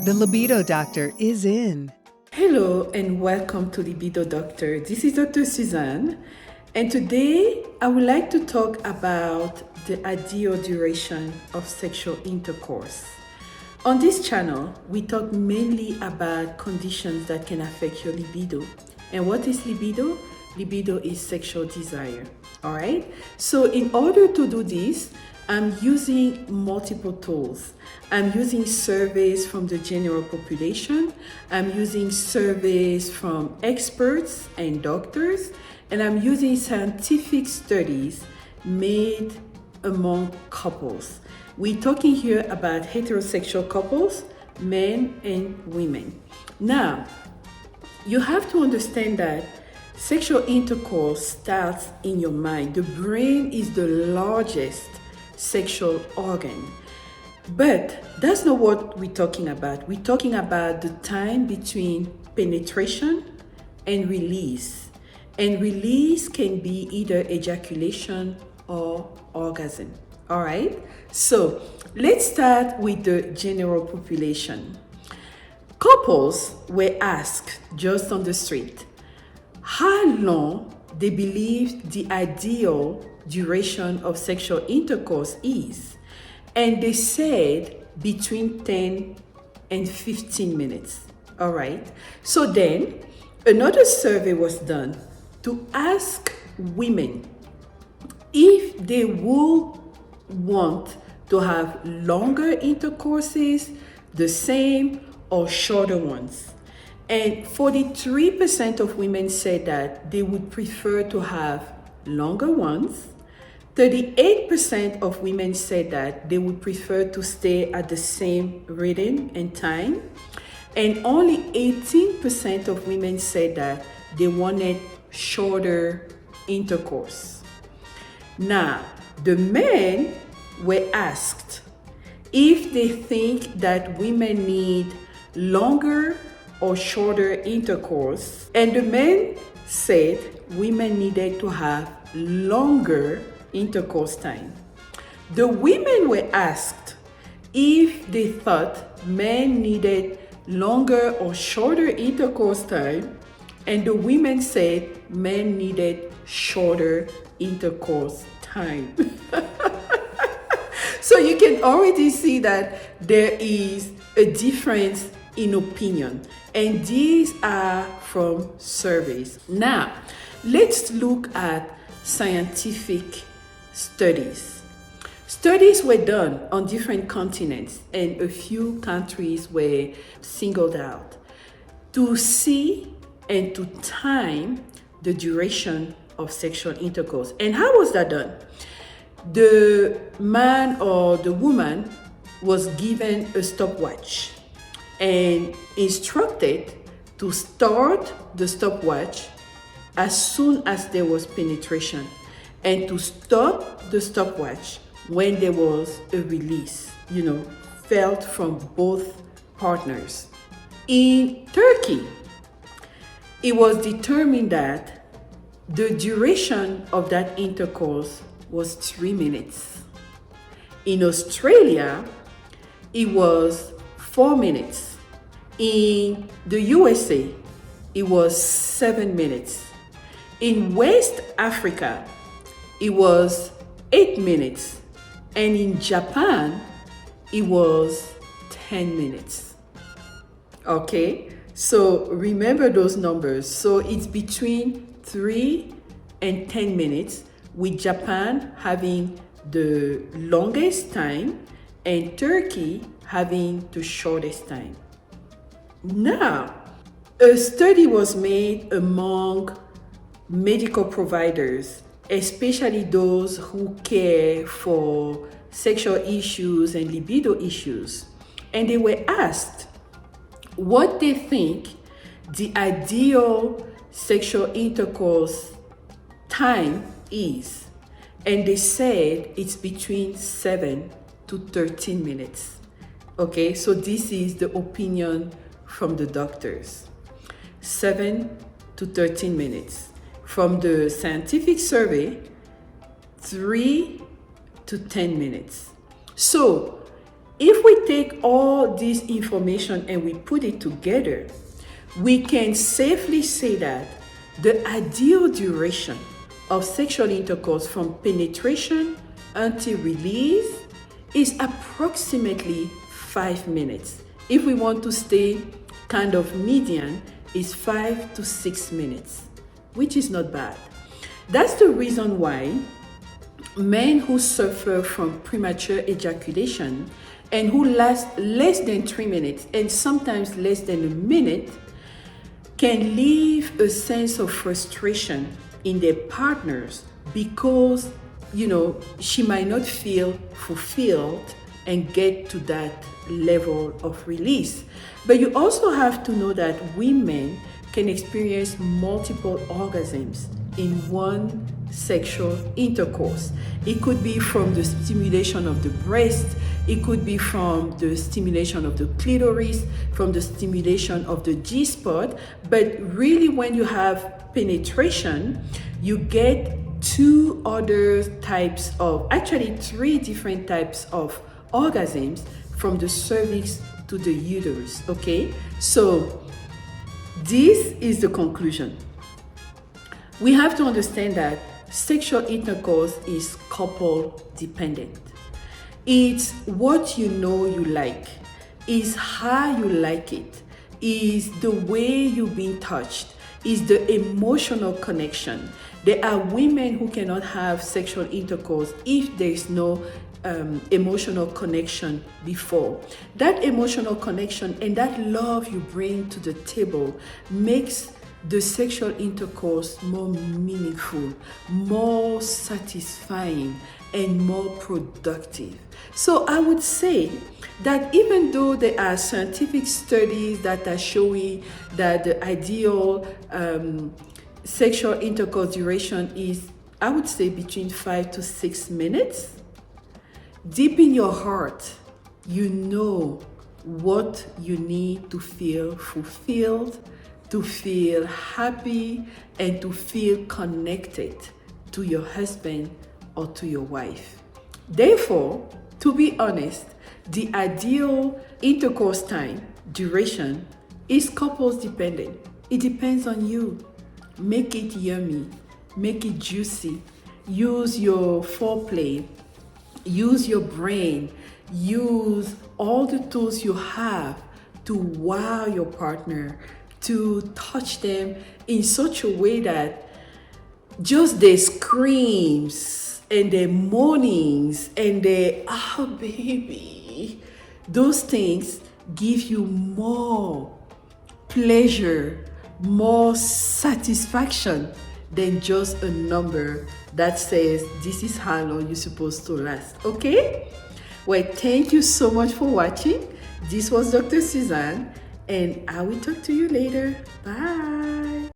The Libido Doctor is in. Hello and welcome to Libidodoctor. This is Doctor Suzanne, and today I would like to talk about the ideal duration of sexual intercourse. On this channel, we talk mainly about conditions that can affect your libido. And what is libido? Libido is sexual desire. All right? So in order to do this, I'm using multiple tools. I'm using surveys from the general population. I'm using surveys from experts and doctors. And I'm using scientific studies made among couples. We're talking here about heterosexual couples, men and women. Now, you have to understand that sexual intercourse starts in your mind. The brain is the largest sexual organ. But that's not what we're talking about. We're talking about the time between penetration and release. And release can be either ejaculation or orgasm. All right? So let's start with the general population. Couples were asked just on the street how long they believe the ideal duration of sexual intercourse is. And they said between 10 and 15 minutes. All right. So then another survey was done to ask women if they would want to have longer intercourses, the same or shorter ones. And 43% of women said that they would prefer to have longer ones. 38% of women said that they would prefer to stay at the same rhythm and time. And only 18% of women said that they wanted shorter intercourse. Now, the men were asked if they think that women need longer or shorter intercourse. And the men said women needed to have longer intercourse time. The women were asked if they thought men needed longer or shorter intercourse time, and the women said men needed shorter intercourse time. So you can already see that there is a difference in opinion, and these are from surveys. Now, let's look at scientific studies. Studies were done on different continents, and a few countries were singled out to see and to time the duration of sexual intercourse. And how was that done? The man or the woman was given a stopwatch and instructed to start the stopwatch as soon as there was penetration, and to stop the stopwatch when there was a release, felt from both partners. In Turkey, it was determined that the duration of that intercourse was 3 minutes. In Australia, it was 4 minutes. In the USA, it was 7 minutes. In West Africa, it was 8 minutes. And in Japan, it was 10 minutes. Okay, so remember those numbers. So it's between 3 and 10 minutes, with Japan having the longest time and Turkey having the shortest time. Now, a study was made among medical providers, especially those who care for sexual issues and libido issues. And they were asked what they think the ideal sexual intercourse time is. And they said it's between 7 to 13 minutes. Okay, so this is the opinion from the doctors. 7 to 13 minutes. From the scientific survey, 3 to 10 minutes. So If we take all this information and we put it together, we can safely say that the ideal duration of sexual intercourse from penetration until release is approximately 5 minutes. If we want to stay kind of median, is 5 to 6 minutes, which is not bad. That's the reason why men who suffer from premature ejaculation and who last less than 3 minutes and sometimes less than a minute can leave a sense of frustration in their partners because, she might not feel fulfilled and get to that level of release. But you also have to know that women can experience multiple orgasms in one sexual intercourse. It could be from the stimulation of the breast, it could be from the stimulation of the clitoris, from the stimulation of the G-spot, but really when you have penetration, you get three different types of orgasms from the cervix to the uterus, okay? So this is the conclusion. We have to understand that sexual intercourse is couple dependent. It's what you like, is how you like it, is the way you've been touched, is the emotional connection. There are women who cannot have sexual intercourse if there is no emotional connection before. That emotional connection and that love you bring to the table makes the sexual intercourse more meaningful, more satisfying, and more productive. So I would say that even though there are scientific studies that are showing that the ideal sexual intercourse duration is, I would say, between 5 to 6 minutes, deep in your heart, you know what you need to feel fulfilled, to feel happy, and to feel connected to your husband or to your wife. Therefore, to be honest, the ideal intercourse time duration is couples dependent. It depends on you. Make it yummy, make it juicy. Use your foreplay, use your brain, use all the tools you have to wow your partner, to touch them in such a way that just their screams and their moanings and their "oh baby," those things give you more pleasure, more satisfaction than just a number that says this is how long you're supposed to last. Okay? Well, thank you so much for watching. This was Dr. Suzanne, and I will talk to you later. Bye.